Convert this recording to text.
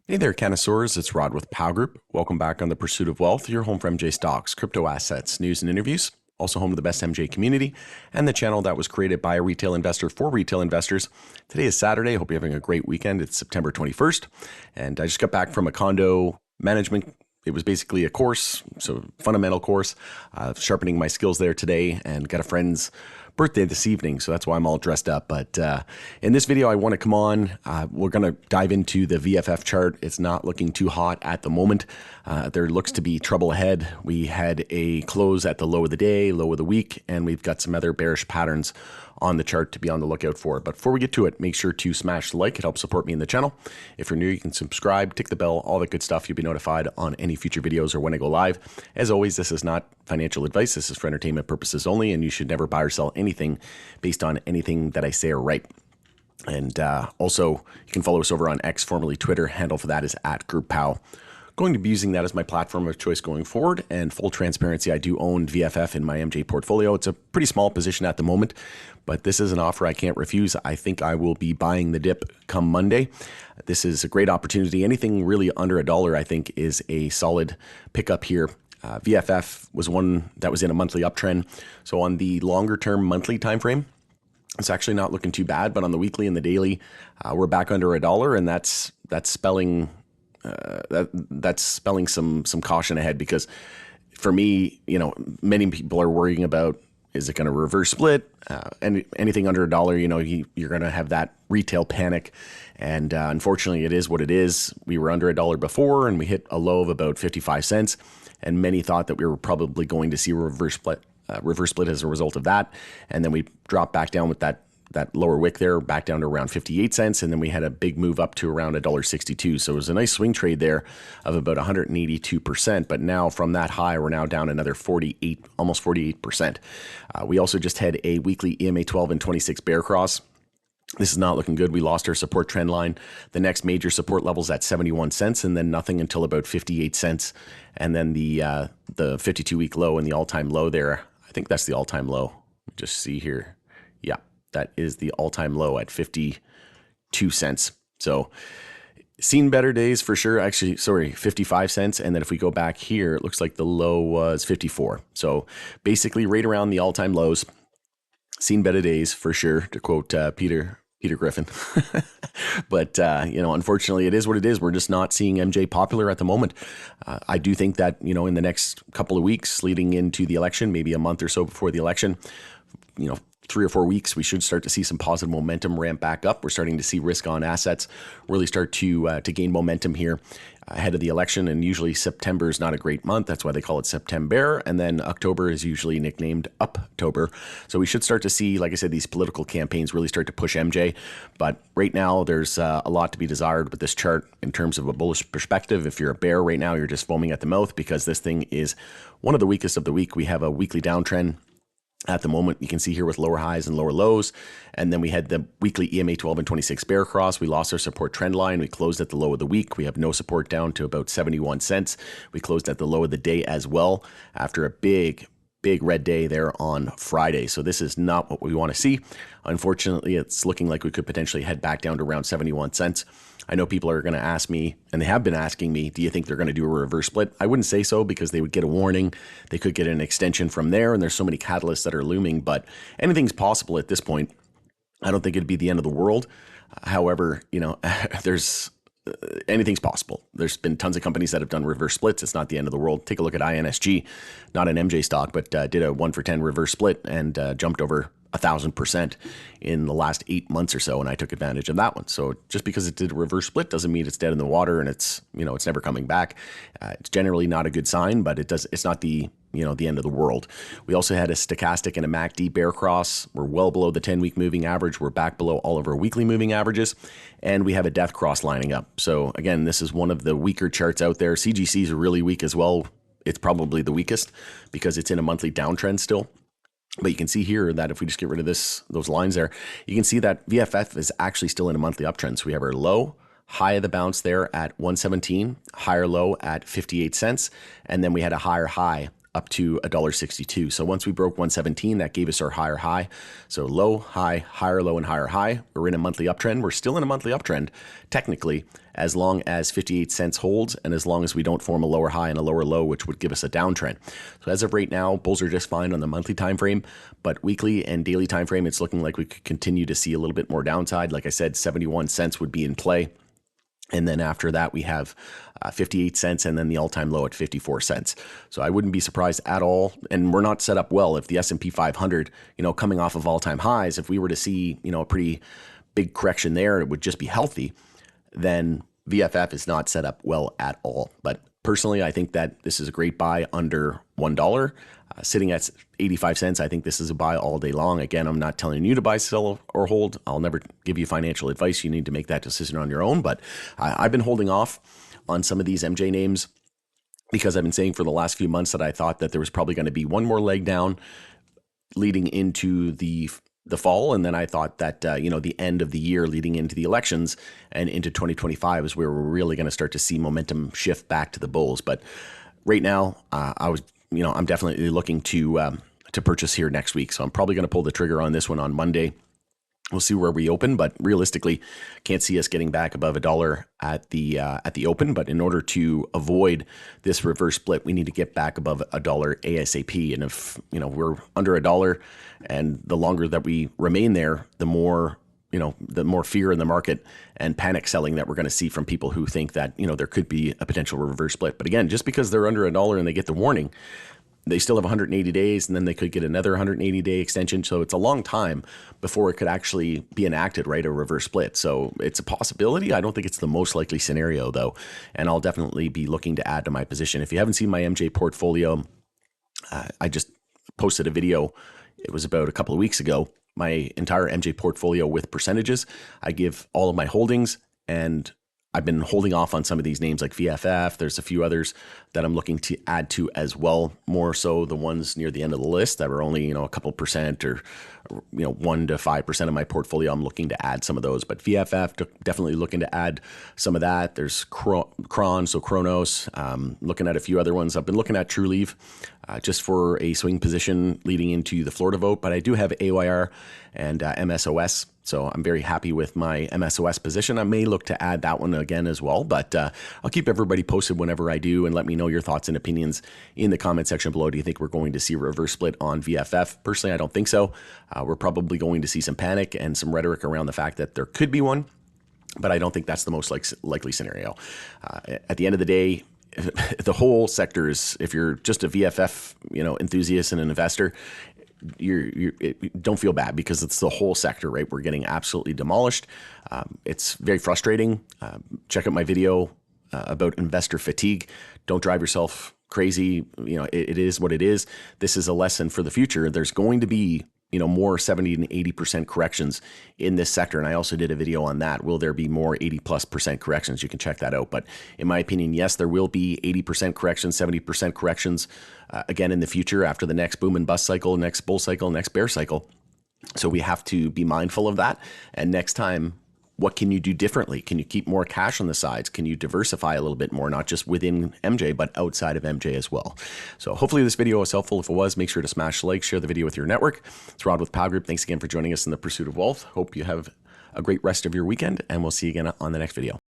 Hey there, connoisseurs. It's Rod with Pow Group. Welcome back on The Pursuit of Wealth, your home for MJ stocks, crypto assets, news, and interviews. Also home to the best MJ community and the channel that was created by a retail investor for retail investors. Today is Saturday. I hope you're having a great weekend. It's September 21st. And I just got back from a condo management. It was basically a course, so fundamental course, sharpening my skills there today, and got a friend's birthday this evening, so that's why I'm all dressed up. But in this video, I want to come on. We're going to dive into the VFF chart. It's not looking too hot at the moment. There looks to be trouble ahead. We had a close at the low of the day, low of the week, and we've got some other bearish patterns on the chart to be on the lookout for. But before we get to it, make sure to smash the like. It helps support me in the channel. If you're new, you can subscribe, tick the bell, all that good stuff. You'll be notified on any future videos or when I go live. As always, this is not financial advice. This is for entertainment purposes only, and you should never buy or sell anything based on anything that I say or write. And also, you can follow us over on X, formerly Twitter. Handle for that is @GroupPow. Going to be using that as my platform of choice going forward. And full transparency, I do own VFF in my MJ portfolio. It's a pretty small position at the moment, but this is an offer I can't refuse. I think I will be buying the dip come Monday. This is a great opportunity. Anything really under $1, I think, is a solid pickup here. VFF was one that was in a monthly uptrend. So on the longer term monthly time frame, it's actually not looking too bad. But on the weekly and the daily, we're back under $1, and that's spelling that's spelling some caution ahead, because for me, many people are worrying about, is it going to reverse split? And anything under $1, you're going to have that retail panic. And unfortunately, it is what it is. We were under $1 before, and we hit a low of about 55 cents. And many thought that we were probably going to see a reverse split as a result of that. And then we dropped back down with that lower wick there, back down to around 58 cents. And then we had a big move up to around $1.62. So it was a nice swing trade there of about 182%. But now from that high, we're now down another 48, almost 48%. We also just had a weekly EMA 12 and 26 bear cross. This is not looking good. We lost our support trend line. The next major support level is at 71 cents, and then nothing until about 58 cents. And then the 52-week low and the all-time low there, I think that's the all-time low. Just see here. Yeah, that is the all-time low at 52 cents. So seen better days for sure. Actually, sorry, 55 cents. And then if we go back here, it looks like the low was 54. So basically right around the all-time lows. Seen better days for sure, to quote Peter Griffin. But, unfortunately, it is what it is. We're just not seeing MJ popular at the moment. I do think that, in the next couple of weeks leading into the election, maybe a month or so before the election, 3 or 4 weeks, we should start to see some positive momentum ramp back up. We're starting to see risk on assets really start to gain momentum here ahead of the election. And usually September is not a great month. That's why they call it September. And then October is usually nicknamed Uptober. So we should start to see, like I said, these political campaigns really start to push MJ. But right now, there's a lot to be desired with this chart in terms of a bullish perspective. If you're a bear right now, you're just foaming at the mouth, because this thing is one of the weakest of the week. We have a weekly downtrend at the moment. You can see here with lower highs and lower lows. And then we had the weekly EMA 12 and 26 bear cross. We lost our support trend line. We closed at the low of the week. We have no support down to about 71 cents. We closed at the low of the day as well after a big red day there on Friday. So this is not what we want to see. Unfortunately, it's looking like we could potentially head back down to around 71 cents. I know people are going to ask me, and they have been asking me, do you think they're going to do a reverse split? I wouldn't say so, because they would get a warning. They could get an extension from there, and there's so many catalysts that are looming, but anything's possible at this point. I don't think it'd be the end of the world. However, there's anything's possible. There's been tons of companies that have done reverse splits. It's not the end of the world. Take a look at INSG, not an MJ stock, but did a 1-for-10 reverse split and jumped over 1,000% in the last 8 months or so, and I took advantage of that one. So just because it did a reverse split doesn't mean it's dead in the water and it's never coming back. It's generally not a good sign, but it's not the end of the world. We also had a stochastic and a MACD bear cross. We're well below the 10-week moving average. We're back below all of our weekly moving averages, and we have a death cross lining up. So again, this is one of the weaker charts out there. CGCs are really weak as well. It's probably the weakest because it's in a monthly downtrend still. But you can see here that if we just get rid of those lines there, you can see that VFF is actually still in a monthly uptrend. So we have our low, high of the bounce there at 117, higher low at 58 cents, and then we had a higher high up to $1.62. So once we broke 117, that gave us our higher high. So low, high, higher low, and higher high. We're in a monthly uptrend. We're still in a monthly uptrend, technically, as long as 58 cents holds and as long as we don't form a lower high and a lower low, which would give us a downtrend. So as of right now, bulls are just fine on the monthly time frame, but weekly and daily time frame, it's looking like we could continue to see a little bit more downside. Like I said, 71 cents would be in play. And then after that, we have 58 cents and then the all-time low at 54 cents. So I wouldn't be surprised at all. And we're not set up well if the S&P 500, coming off of all-time highs, if we were to see, a pretty big correction there, it would just be healthy. Then VFF is not set up well at all. But personally, I think that this is a great buy under $1. Sitting at 85 cents, I think this is a buy all day long. Again, I'm not telling you to buy, sell, or hold. I'll never give you financial advice. You need to make that decision on your own. But I've been holding off on some of these MJ names because I've been saying for the last few months that I thought that there was probably going to be one more leg down leading into the fall. And then I thought that, the end of the year leading into the elections and into 2025 is where we're really going to start to see momentum shift back to the bulls. But right now, I'm definitely looking to purchase here next week. So I'm probably going to pull the trigger on this one on Monday. We'll see where we open, but realistically, can't see us getting back above $1 at the open. But in order to avoid this reverse split, we need to get back above $1 ASAP. And if we're under $1, and the longer that we remain there, the more fear in the market and panic selling that we're going to see from people who think that there could be a potential reverse split. But again, just because they're under $1 and they get the warning, they still have 180 days, and then they could get another 180-day extension. So it's a long time before it could actually be enacted, right? A reverse split. So it's a possibility. I don't think it's the most likely scenario, though. And I'll definitely be looking to add to my position. If you haven't seen my MJ portfolio, I just posted a video. It was about a couple of weeks ago. My entire MJ portfolio with percentages. I give all of my holdings, and I've been holding off on some of these names like VFF. There's a few others that I'm looking to add to as well. More so the ones near the end of the list that are only, a couple percent or 1 to 5% of my portfolio. I'm looking to add some of those, but VFF definitely looking to add some of that. There's Cron, so Kronos, looking at a few other ones. I've been looking at TrueLeave just for a swing position leading into the Florida vote, but I do have AYR and MSOS. So I'm very happy with my MSOS position. I may look to add that one again as well, but I'll keep everybody posted whenever I do, and let me know your thoughts and opinions in the comment section below. Do you think we're going to see a reverse split on VFF? Personally, I don't think so. We're probably going to see some panic and some rhetoric around the fact that there could be one, but I don't think that's the most likely scenario. At the end of the day, the whole sector is, if you're just a VFF, enthusiast and an investor, you don't feel bad because it's the whole sector, right? We're getting absolutely demolished. It's very frustrating. Check out my video about investor fatigue. Don't drive yourself crazy. It is what it is. This is a lesson for the future. There's going to be more 70 and 80% corrections in this sector. And I also did a video on that. Will there be more 80+% corrections? You can check that out. But in my opinion, yes, there will be 80% corrections, 70% corrections again in the future after the next boom and bust cycle, next bull cycle, next bear cycle. So we have to be mindful of that. And next time, what can you do differently? Can you keep more cash on the sides? Can you diversify a little bit more, not just within MJ, but outside of MJ as well? So hopefully this video was helpful. If it was, make sure to smash the like, share the video with your network. It's Rod with Powell Group. Thanks again for joining us in the pursuit of wealth. Hope you have a great rest of your weekend, and we'll see you again on the next video.